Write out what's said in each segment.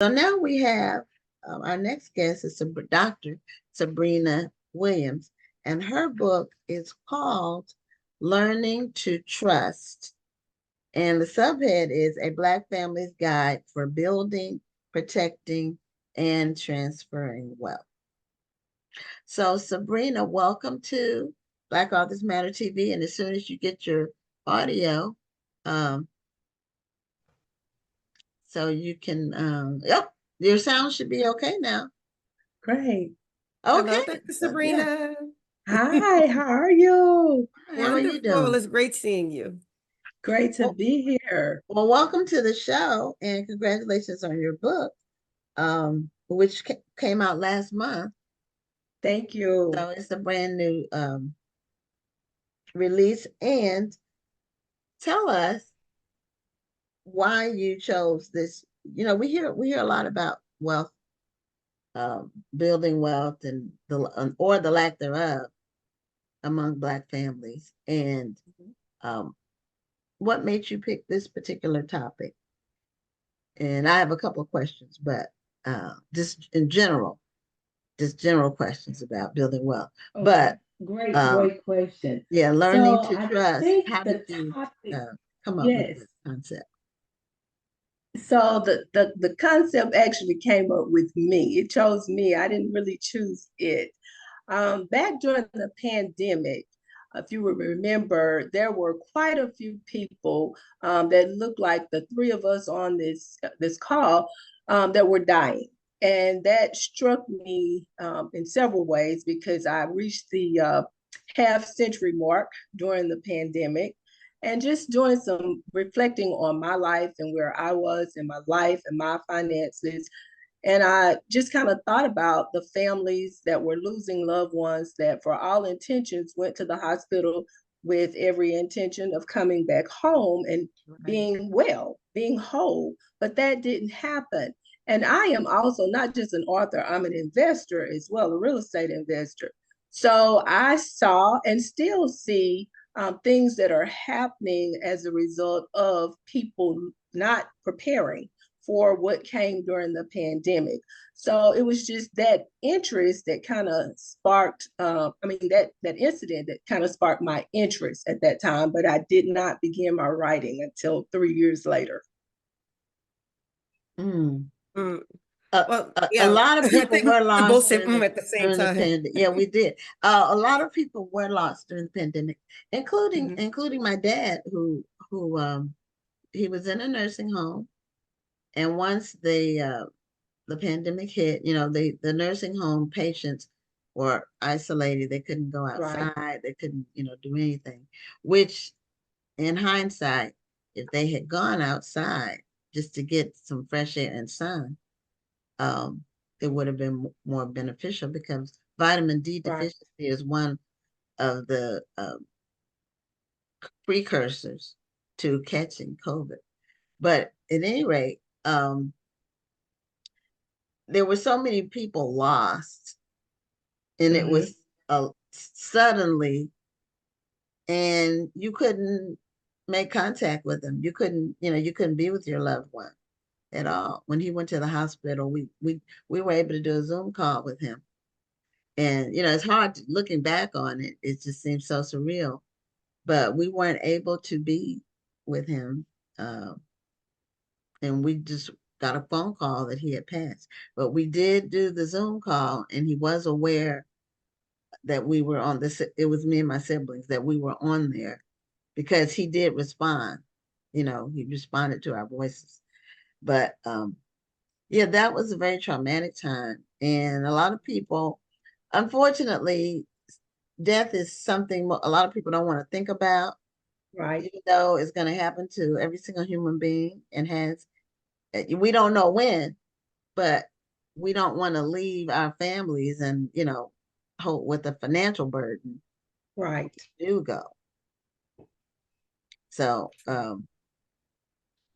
So now we have our next guest is Dr. Sabrina Williams, and her book is called Learning to Trust. And the subhead is A Black Family's Guide for Building, Protecting, and Transferring Wealth. So, Sabrina, welcome to Black Authors Matter TV. And as soon as you get your audio, um, so you can, yep, your sound should be okay now. Great. Okay. Hello, Dr. Yeah. Sabrina. Hi, how are you? How are you Wonderful. doing? It's great seeing you. Great to Well, be here. well, welcome to the show and congratulations on your book, which came out last month. Thank you. So it's a brand new release. And tell us why you chose this. You know, we hear a lot about wealth, building wealth, and or the lack thereof among Black families. And um, what made you pick this particular topic? And I have a couple of questions, but just in general, just general questions about building wealth. Okay. But Great question. yeah, learning So to I trust. think How did the you topic, come up with yes. this concept? So the concept actually came up with me. It chose me. I didn't really choose it. Back during the pandemic, if you will remember, there were quite a few people that looked like the three of us on this call that were dying. And that struck me in several ways because I reached the half century mark during the pandemic and just doing some reflecting on my life and where I was in my life and my finances. And I just kind of thought about the families that were losing loved ones that, for all intentions, went to the hospital with every intention of coming back home and being well, being whole. But that didn't happen. And I am also not just an author, I'm an investor as well, a real estate investor. So I saw and still see things that are happening as a result of people not preparing for what came during the pandemic. So it was just that interest that kind of sparked, that incident that kind of sparked my interest at that time, but I did not begin my writing until 3 years later. Mm. Mm. A, Well, a yeah, lot of I people think were we both lost said at the same during the time. pandemic. Yeah, we did. A lot of people were lost during the pandemic, including Mhm. including my dad, who he was in a nursing home, and once the pandemic hit, you know, the nursing home patients were isolated. They couldn't go Right. outside. They couldn't, do anything, which in hindsight, if they had gone outside just to get some fresh air and sun, um, it would have been more beneficial because vitamin D Right. deficiency is one of the precursors to catching COVID. But at any rate, there were so many people lost, and it Mm-hmm. was suddenly, and you couldn't make contact with them. You couldn't be with your loved one at all. When he went to the hospital, we were able to do a Zoom call with him. And it's hard looking back on it. It just seems so surreal. But we weren't able to be with him. And we just got a phone call that he had passed. But we did do the Zoom call, and he was aware that we were on this. It was me and my siblings that we were on there because he did respond. He responded to our voices. But yeah, that was a very traumatic time. And a lot of people, unfortunately, death is something a lot of people don't want to think about, Right. even though it's going to happen to every single human being and we don't know when, but we don't want to leave our families and, hold with a financial burden Right. do go. So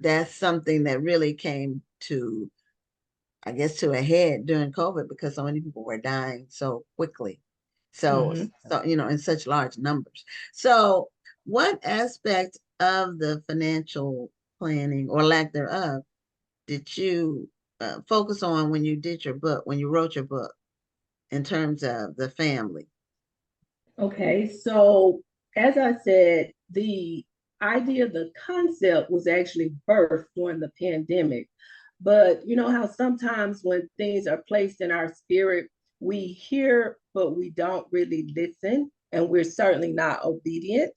that's something that really came to, I guess, to a head during COVID because so many people were dying so quickly. So, Mm-hmm. in such large numbers. So, what aspect of the financial planning or lack thereof did you focus on when you did your book, when you wrote your book, in terms of the family? Okay, so as I said, the idea, the concept was actually birthed during the pandemic. But you know how sometimes when things are placed in our spirit, we hear, but we don't really listen, and we're certainly not obedient.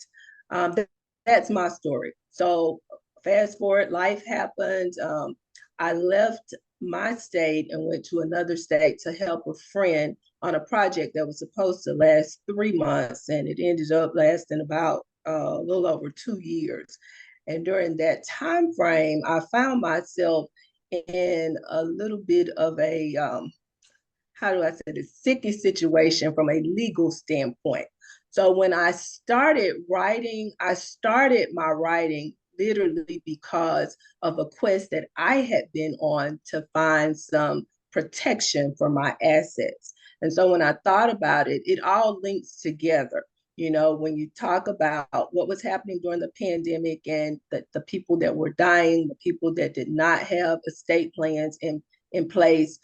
That's my story. So fast forward, life happened. I left my state and went to another state to help a friend on a project that was supposed to last 3 months, and it ended up lasting about a little over 2 years. And during that time frame, I found myself in a little bit of a how do I say this, sticky situation from a legal standpoint. So when I started writing, I started my writing literally because of a quest that I had been on to find some protection for my assets. And so when I thought about it, it all links together. You know, when you talk about what was happening during the pandemic and the people that were dying, the people that did not have estate plans in place,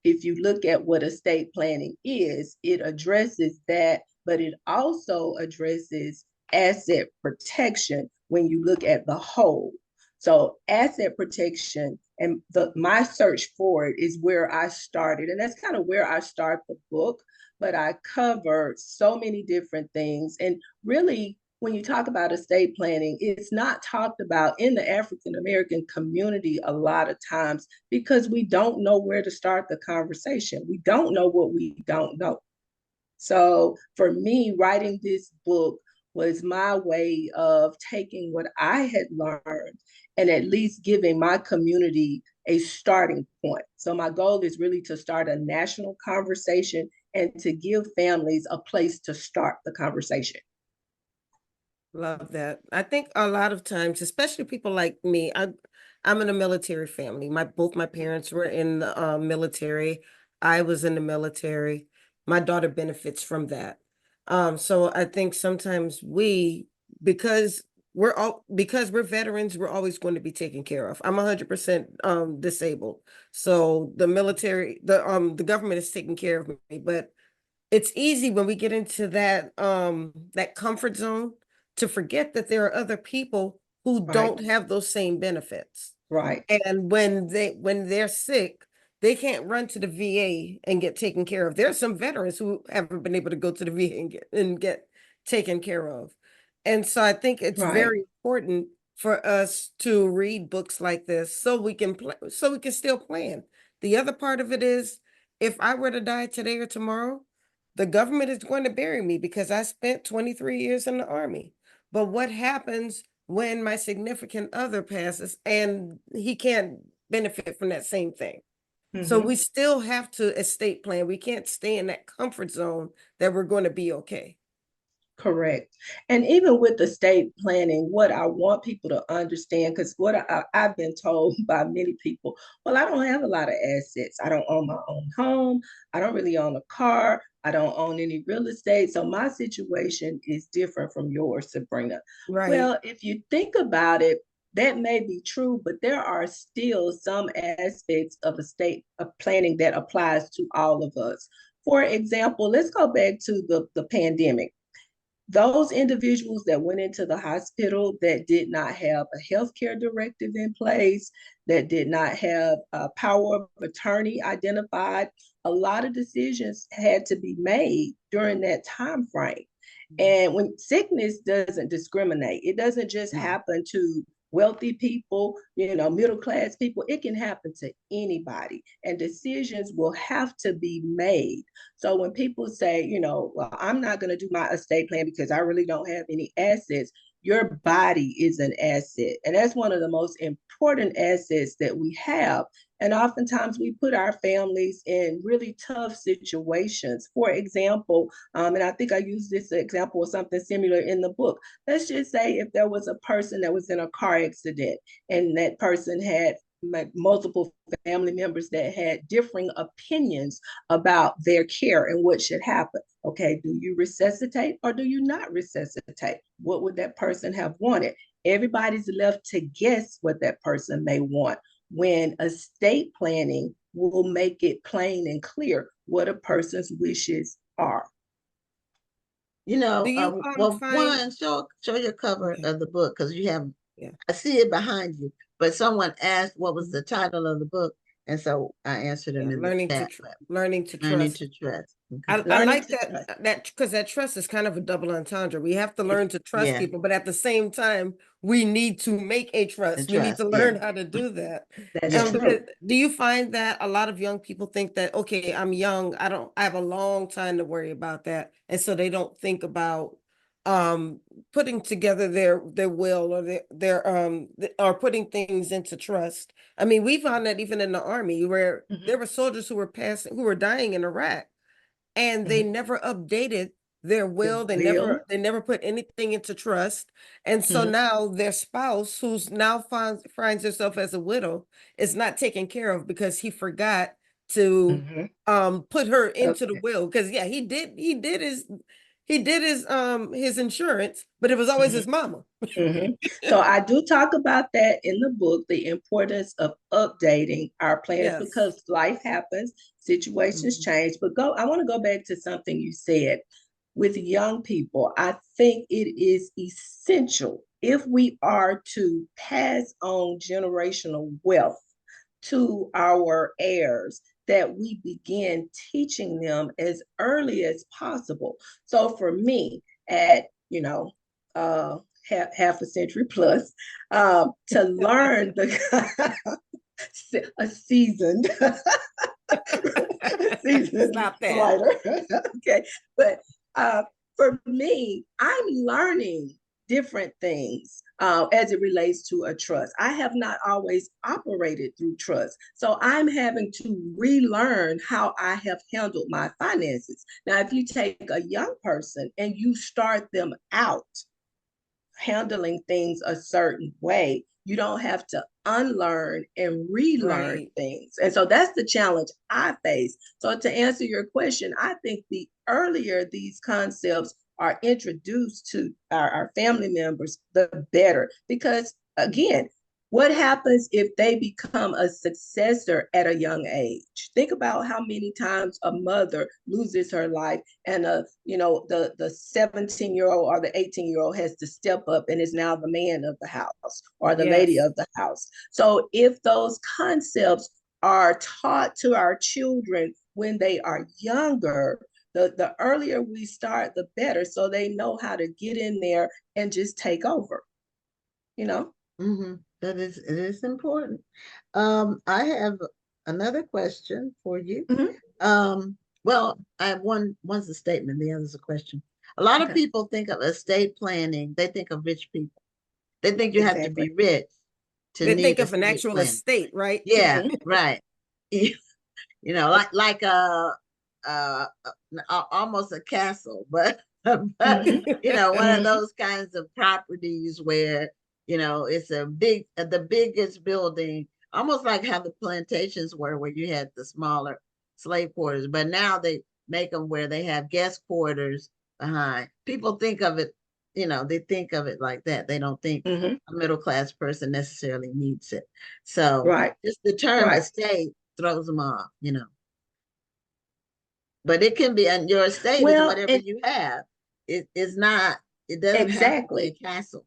if you look at what estate planning is, it addresses that, but it also addresses asset protection when you look at the whole. So asset protection and my search for it is where I started. And that's kind of where I start the book, but I cover so many different things. And really, when you talk about estate planning, it's not talked about in the African American community a lot of times because we don't know where to start the conversation. We don't know what we don't know. So for me, writing this book was my way of taking what I had learned and at least giving my community a starting point. So my goal is really to start a national conversation and to give families a place to start the conversation. Love that. I think a lot of times, especially people like me, I'm in a military family. Both my parents were in the military. I was in the military. My daughter benefits from that. So I think sometimes because because we're veterans, we're always going to be taken care of. I'm 100% disabled, so the government is taking care of me, but it's easy when we get into that comfort zone to forget that there are other people who Right, don't have those same benefits. right, And when they're sick, they can't run to the VA and get taken care of. There are some veterans who haven't been able to go to the VA and get taken care of. And so I think it's right. very important for us to read books like this so we can still plan. The other part of it is, if I were to die today or tomorrow, the government is going to bury me because I spent 23 years in the army. But what happens when my significant other passes and he can't benefit from that same thing? So Mm-hmm. we still have to estate plan. We can't stay in that comfort zone that we're going to be okay. Correct. And even with the state planning, what I want people to understand, because I've been told by many people, well, I don't have a lot of assets. I don't own my own home. I don't really own a car. I don't own any real estate. So my situation is different from yours, Sabrina. Right. Well, if you think about it, that may be true, but there are still some aspects of estate of planning that applies to all of us. For example, let's go back to the pandemic. Those individuals that went into the hospital that did not have a healthcare directive in place, that did not have a power of attorney identified, a lot of decisions had to be made during that time frame. And when sickness doesn't discriminate, it doesn't just happen to wealthy people, middle class people. It can happen to anybody, and decisions will have to be made. So when people say, well, I'm not going to do my estate plan because I really don't have any assets, your body is an asset. And that's one of the most important assets that we have. And oftentimes we put our families in really tough situations. For example, and I think I use this example of something similar in the book. Let's just say if there was a person that was in a car accident and that person had multiple family members that had differing opinions about their care and what should happen. Okay, do you resuscitate or do you not resuscitate? What would that person have wanted? Everybody's left to guess what that person may want. when estate planning will make it plain and clear what a person's wishes are. You Do know, you well, find one, show your cover okay, of the book because you have, yeah. I see it behind you, but someone asked what was the title of the book, and so I answered them Yeah, in the chat. learning to Learning trust. to trust. Okay. I Learning like to trust. that because that trust is kind of a double entendre. We have to learn to trust Yeah, people, but at the same time, we need to make a and trust. We need trust. to Yeah, learn how to do that. That's yeah. Because true. do you find that a lot of young people think that, okay, I'm young, I have a long time to worry about that, and so they don't think about putting together their will or or putting things into trust. I mean, we found that even in the army where Mm-hmm. there were soldiers who were dying in Iraq and they Mm-hmm. never updated their The will. will. They never put anything into trust. And so Mm-hmm. now their spouse, who's now finds herself as a widow, is not taken care of because he forgot to Mm-hmm. put her into the Okay. will. Because yeah, he did his insurance, but it was always his mama. Mm-hmm. So I do talk about that in the book, the importance of updating our plans Yes. because life happens, situations Mhm. change. But I want to go back to something you said. With young people, I think it is essential if we are to pass on generational wealth to our heirs that we begin teaching them as early as possible. So for me, at uh, half a century plus, to learn a seasoned seasoned Stop that. writer. Okay, but for me, I'm learning different things as it relates to a trust. I have not always operated through trust. So I'm having to relearn how I have handled my finances. Now, if you take a young person and you start them out handling things a certain way, you don't have to unlearn and relearn Right. things. And so that's the challenge I face. So to answer your question, I think the earlier these concepts are introduced to our family members, the better. Because again, what happens if they become a successor at a young age? Think about how many times a mother loses her life and the 17-year-old or the 18-year-old has to step up and is now the man of the house or the lady Yes. of the house. So if those concepts are taught to our children when they are younger, the earlier we start, the better. So they know how to get in there and just take over, you know? That is, it is important. I have another question for you. Mm-hmm. Well, I have one's a statement, the other's a question. A lot of Okay. people think of estate planning, they think of rich people. They think you have to Exactly. be rich to They think need of an estate actual planning. estate, right? Yeah, Mm-hmm. right. You know, like almost a castle, but but Mm-hmm. you know, one of Mm-hmm. those kinds of properties where you know it's a the biggest building, almost like how the plantations were, where you had the smaller slave quarters, but now they make them where they have guest quarters behind. People think of it, you know, they think of it like that. They don't think Mm-hmm. a middle class person necessarily needs it. So Right. just the term Right. estate throws them off, you know. But it can be, and your estate is Well, whatever and you have. It is not, it doesn't have to be a exactly. castle.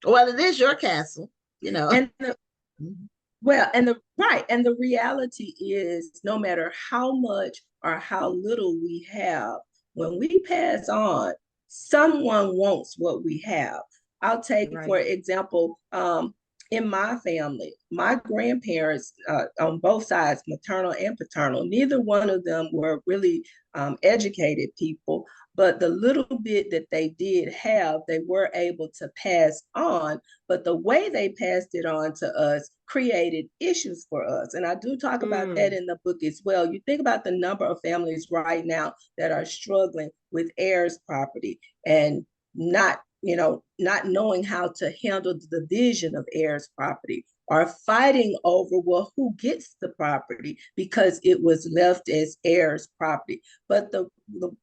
Well, it is your castle, you know. And well, and the right, and the reality is no matter how much or how little we have, when we pass on, someone wants what we have. I'll take, for Right. example, in my family, my grandparents on both sides, maternal and paternal, neither one of them were really educated people, but the little bit that they did have, they were able to pass on, but the way they passed it on to us created issues for us. And I do talk about that Mm, in the book as well. You think about the number of families right now that are struggling with heirs property and not knowing how to handle the division of heirs property, are fighting over, well, who gets the property because it was left as heirs property. But the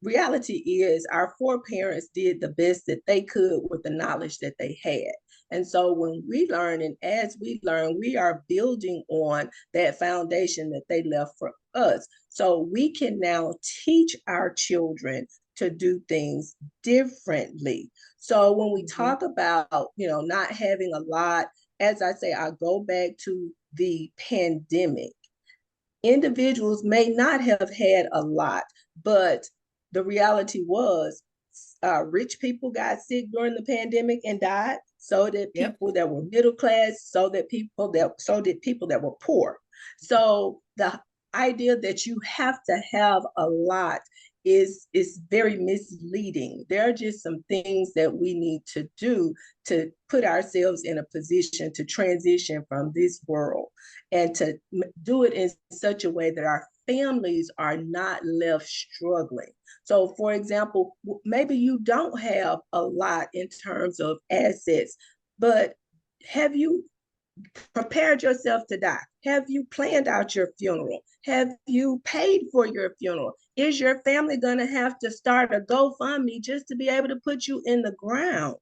reality is our foreparents did the best that they could with the knowledge that they had. And so when we learn, and as we learn, we are building on that foundation that they left for us. So we can now teach our children to do things differently. So when we talk about, not having a lot, as I say, I go back to the pandemic. Individuals may not have had a lot, but the reality was rich people got sick during the pandemic and died. So did Yep. people that were middle class. So did people that were poor. So the idea that you have to have a lot is very misleading. There are just some things that we need to do to put ourselves in a position to transition from this world and to do it in such a way that our families are not left struggling. So, for example, maybe you don't have a lot in terms of assets, but have you prepared yourself to die? Have you planned out your funeral? Have you paid for your funeral? Is your family going to have to start a GoFundMe just to be able to put you in the ground?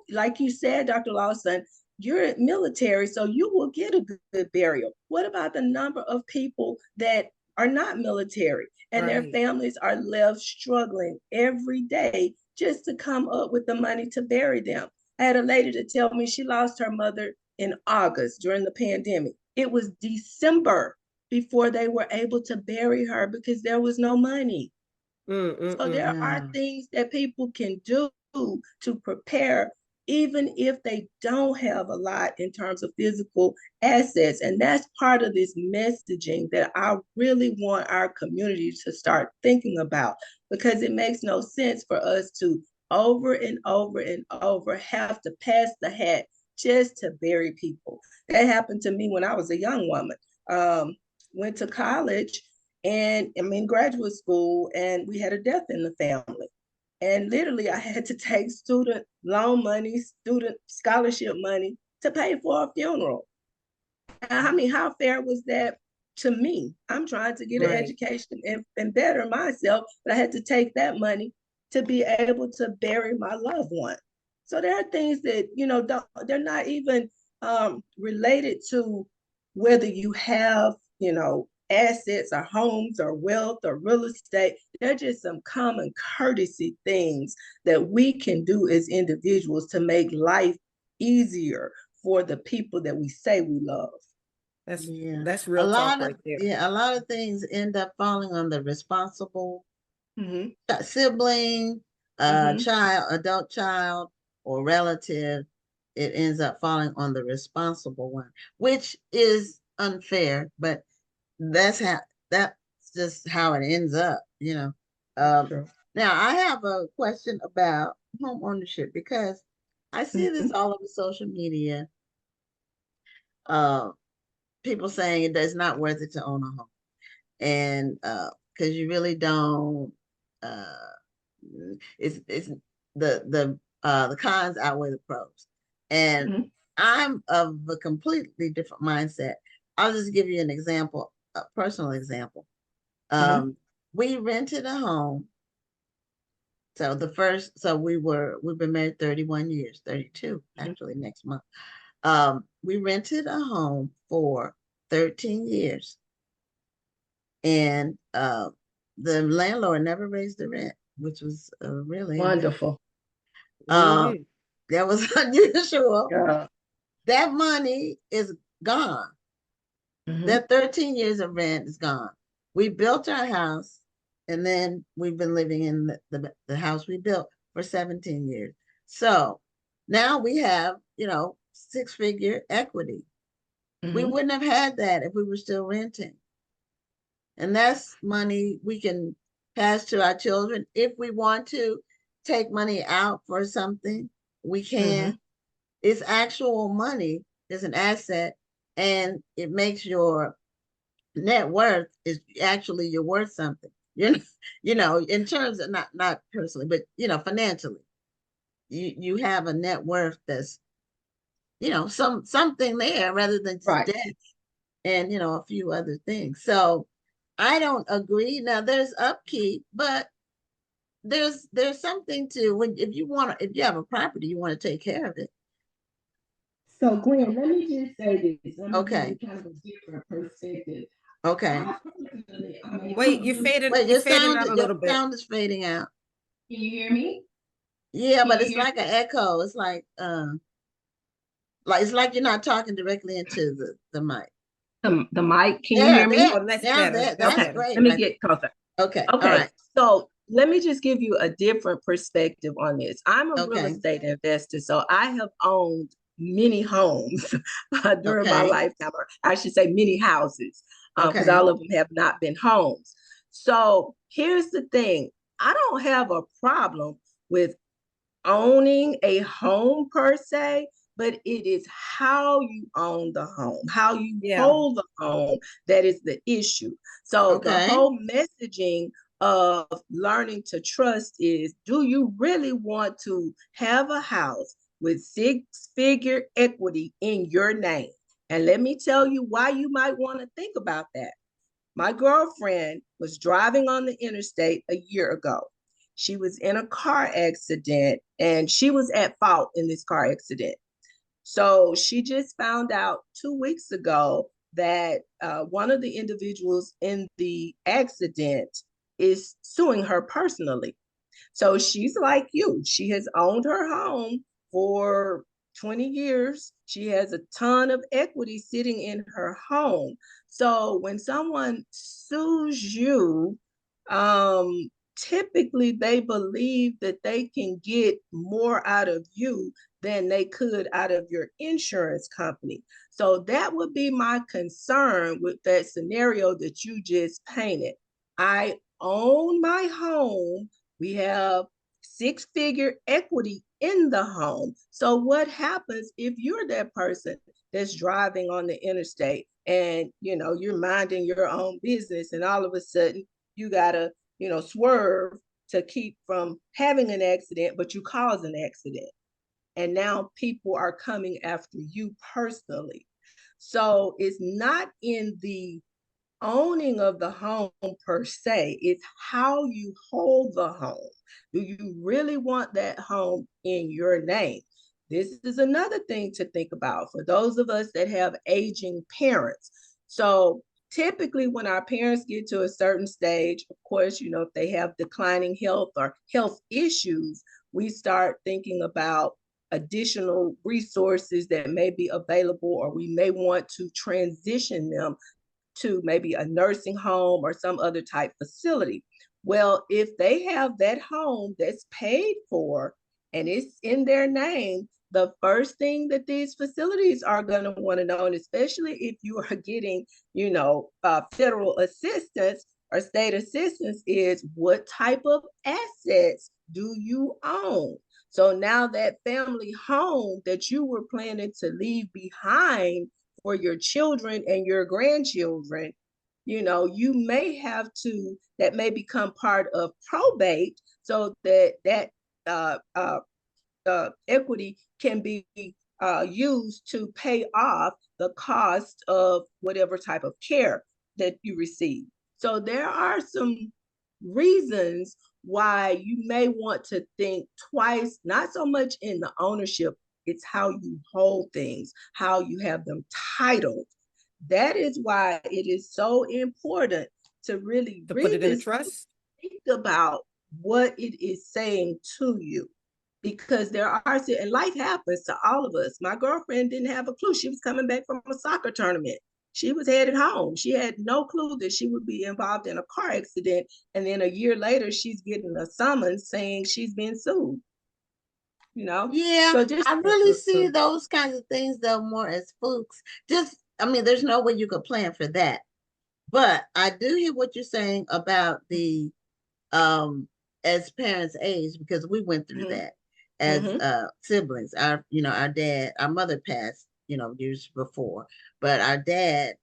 Like you said, Dr. Lawson, you're military, so you will get a good burial. What about the number of people that are not military and their Right. families are left struggling every day just to come up with the money to bury them? I had a lady to tell me she lost her mother in August during the pandemic. It was December before they were able to bury her because there was no money. So there are Yeah. things that people can do to prepare, even if they don't have a lot in terms of physical assets. And that's part of this messaging that I really want our community to start thinking about, because it makes no sense for us to over and over and over have to pass the hat just to bury people. That happened to me when I was a young woman. Went to college and I'm in graduate school, and we had a death in the family. And literally, I had to take student loan money, student scholarship money to pay for a funeral. I mean, how fair was that to me? I'm trying to get an Right. education and better myself, but I had to take that money to be able to bury my loved one. So there are things that, they're not even related to whether you have, assets or homes or wealth or real estate. They're just some common courtesy things that we can do as individuals to make life easier for the people that we say we love. That's Yeah. that's A real talk lot of right there. yeah, a lot of things end up falling on the responsible Mm-hmm. sibling, Mm-hmm. child, adult child, or relative. It ends up falling on the responsible one, which is unfair, but that's how that's just how it ends up. Um, True. Now I have a question about home ownership because I see this Mm-hmm. all over social media. Uh, People saying it is not worth it to own a home, and because you really don't. Uh, it's the cons outweigh the pros, and Mm-hmm. I'm of a completely different mindset. I'll just give you an example, a personal example. Mm-hmm. Um, we rented a home. So we've been married 31 years, 32 Mm-hmm. actually next month. We rented a home for 13 years, and the landlord never raised the rent, which was really unusual. Wonderful. Um, Mm-hmm. that was unusual. Yeah. That money is gone. Mm-hmm. That 13 years of rent is gone. We built our house, and then we've been living in the house we built for 17 years. So now we have, 6-figure equity. We Mm-hmm. wouldn't have had that if we were still renting. And that's money we can pass to our children. If we want to take money out for something, we Mm-hmm. can. It's actual money, it's an asset, and it makes your net worth is actually you're worth something. You know, in terms of not personally, but financially. You have a net worth that's, something there rather than just Right. debt and a few other things. So I don't agree. Now there's upkeep, but there's something to when if you have a property, you want to take care of it. So Gwen, let me just say this. Let me give Okay. you kind of a different perspective. Okay. I personally, I mean, Wait, Wait, you're fading out a your little bit. sound is fading out. can you hear me? Yeah, Can but you it's hear like an echo. It's like it's like you're not talking directly into the mic. the mic? Can you There, hear me? there. Oh, that's Now better. that That's that's Okay, better. let great me right get closer. there. Okay. All Okay, right. so let me just give you a different perspective on this. I'm a real Okay. estate investor, so I have owned many homes during my Okay. lifetime, or I should say many houses, because Okay. all of them have not been homes. So here's the thing. I don't have a problem with owning a home per se, but it is how you own the home, how you Yeah. hold the home that is the issue. So the Okay. whole messaging of learning to trust is, do you really want to have a house with six-figure equity in your name? And let me tell you why you might want to think about that. My girlfriend was driving on the interstate a year ago. She was in a car accident and she was at fault in this car accident. So she just found out 2 weeks ago that one of the individuals in the accident is suing her personally. So she's like you. She has owned her home for 20 years. She has a ton of equity sitting in her home. So when someone sues you, typically they believe that they can get more out of you than they could out of your insurance company. So that would be my concern with that scenario that you just painted. I own my home. We have six-figure equity in the home. So what happens if you're that person that's driving on the interstate and you're minding your own business and all of a sudden you gotta swerve to keep from having an accident, but you cause an accident and now people are coming after you personally. So it's not in the owning of the home per se, it's how you hold the home. Do you really want that home in your name? This is another thing to think about for those of us that have aging parents. So typically when our parents get to a certain stage, of course, if they have declining health or health issues, we start thinking about additional resources that may be available, or we may want to transition them to maybe a nursing home or some other type facility. Well, if they have that home that's paid for and it's in their name, the first thing that these facilities are going to want to know, and especially if you are getting, federal assistance or state assistance, is what type of assets do you own? So now that family home that you were planning to leave behind for your children and your grandchildren, you may have to, that may become part of probate so that equity can be used to pay off the cost of whatever type of care that you receive. So there are some reasons why you may want to think twice, not so much in the ownership, it's how you hold things, how you have them titled. That is why it is so important to really To put read it in a this, trust? think about what it is saying to you, because there are, and life happens to all of us. My girlfriend didn't have a clue. She was coming back from a soccer tournament. She was headed home. She had no clue that she would be involved in a car accident. And then a year later, she's getting a summons saying she's been sued. Yeah, So just I really see those kinds of things though more as spooks. I mean, there's no way you could plan for that. But I do hear what you're saying about the um as parents age, because we went through mm-hmm, that as mm-hmm, siblings. Our dad, our mother passed, years before, but our dad,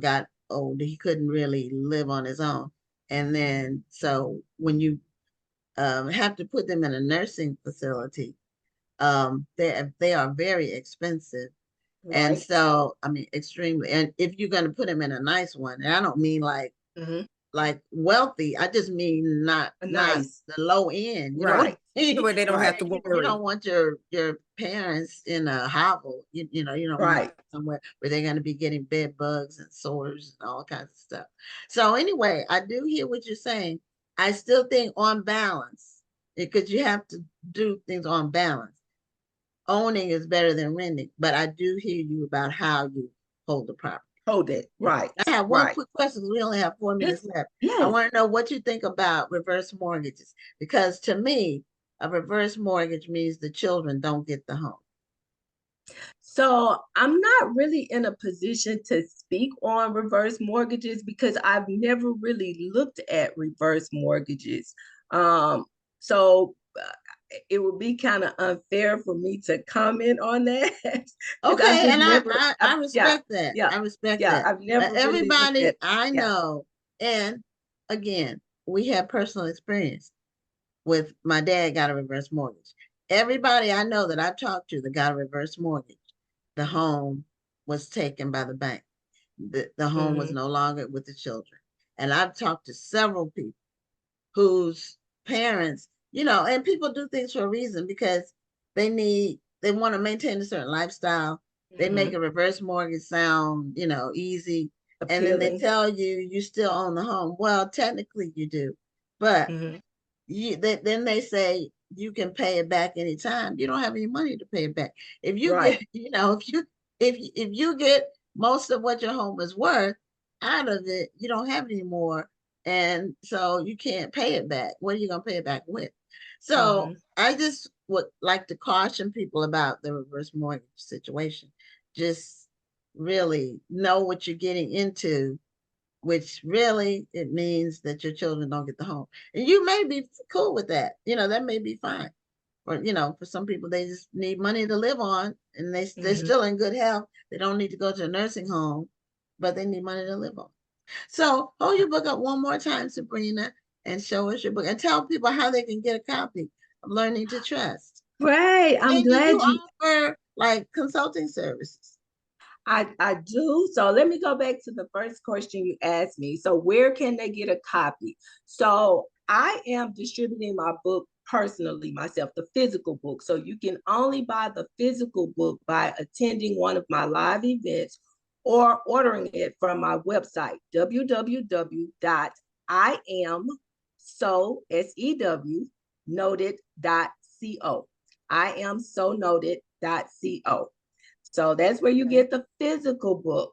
got old. He couldn't really live on his own. And then so when you have to put them in a nursing facility, they are very expensive. And right. so, I mean, extremely. And if you're going to put them in a nice one, and I don't mean like Mm-hmm, like wealthy. I just mean not Nice. the low end. You know what Right. I mean? Where they don't have Right. to You worry. don't want your parents in a hovel. You know, you don't want Right. somewhere where they're going to be getting bed bugs and sores and all kinds of stuff. So anyway, I do hear what you're saying. I still think on balance, because you have to do things on balance. Owning is better than renting, but I do hear you about how you hold the property. Hold it. Right. I have one Right. quick question. We only have 4 minutes Yes. left. I Yes. want to know what you think about reverse mortgages, because to me, a reverse mortgage means the children don't get the home. So I'm not really in a position to speak on reverse mortgages because I've never really looked at reverse mortgages. So it would be kind of unfair for me to comment on that because I've Okay, just and never, I yeah, respect that. yeah, I respect yeah, that. I've never really looked Everybody at, I yeah. know, and again, we have personal experience with my dad got a reverse mortgage. Everybody I know that I've talked to that got a reverse mortgage, the home was taken by the bank. The home was Hmm. no longer with the children. And I've talked to several people whose parents, and people do things for a reason because they want to maintain a certain lifestyle. They make Hmm. a reverse mortgage sound, easy. And then they Appealing. tell you still own the home. Well, technically you do, but Hmm. then they say you can pay it back anytime. You don't have any money to pay it back. If you Right. get, if you get most of what your home is worth out of it, you don't have any more, and so you can't pay it back. What are you gonna pay it back with? So Hmm. I just would like to caution people about the reverse mortgage situation. Just really know what you're getting into, which really it means that your children don't get the home. And you may be cool with that. That may be fine. Or, for some people, they just need money to live on and they're Hmm. still in good health. They don't need to go to a nursing home, but they need money to live on. So hold your book up one more time, Sabrina, and show us your book and tell people how they can get a copy of Learning to Trust. Right. I'm And do you glad you offer like consulting services? I do. So let me go back to the first question you asked me. So where can they get a copy? So I am distributing my book personally myself, the physical book. So you can only buy the physical book by attending one of my live events or ordering it from my website, www.iamsonoted.co. iamsonoted.co. So that's where you Okay. get the physical book.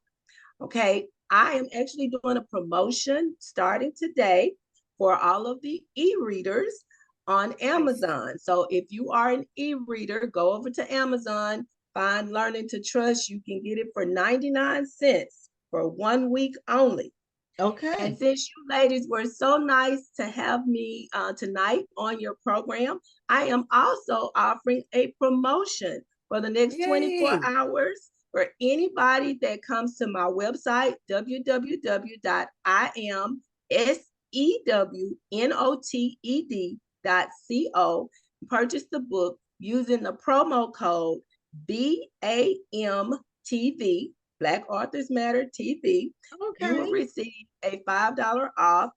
Okay. I am actually doing a promotion starting today for all of the e-readers on Nice. Amazon. So if you are an e-reader, go over to Amazon, find Learning to Trust. You can get it for 99 cents for 1 week only. And Okay. since you ladies were so nice to have me tonight on your program, I am also offering a promotion for the next 24 Yay. hours for anybody that comes to my website, www.iamsewnoted.co. Purchase the book using the promo code BAMTV, Black Authors Matter TV. You will Okay. receive a $5 off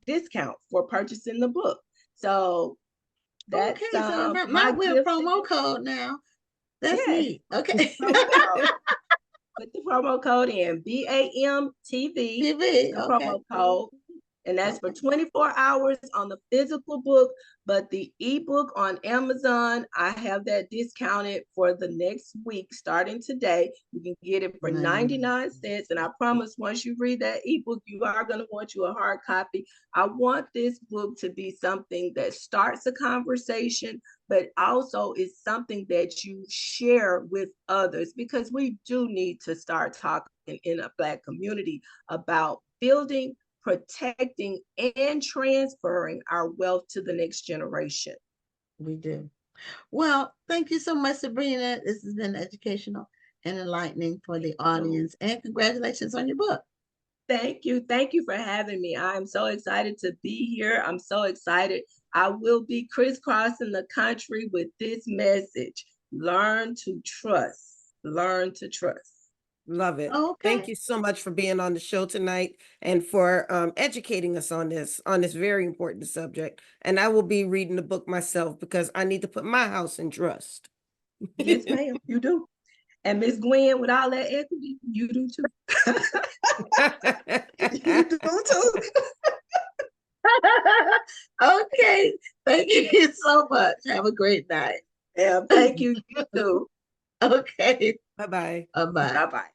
discount for purchasing the book. So that's Okay. So my now we're gift to promo you. code now. That's Yes, neat. Okay. promo code. Put the promo code in BAMTV, TV. the Okay. promo code, and that's for Okay. 24 hours on the physical book. But the ebook on Amazon, I have that discounted for the next week starting today. You can get it for 99 99 cents. cents. And I promise once you read that ebook, you are going to want you a hard copy. I want this book to be something that starts a conversation, but also is something that you share with others, because we do need to start talking in a Black community about building, protecting, and transferring our wealth to the next generation. We do. Well, thank you so much, Sabrina. This has been educational and enlightening for Thank the you. audience. And congratulations on your book. Thank you. Thank you for having me. I am so excited to be here. I'm so excited. I will be crisscrossing the country with this message. Learn to trust. Learn to trust. Love it. Okay. Thank you so much for being on the show tonight and for educating us on this very important subject. And I will be reading the book myself because I need to put my house in trust. Yes, ma'am, you do. And Miss Gwen, with all that equity, you do too. You do too. Okay. Thank you so much. Have a great night. Yeah, thank you. You too. Okay. Bye-bye. Bye-bye. Bye bye.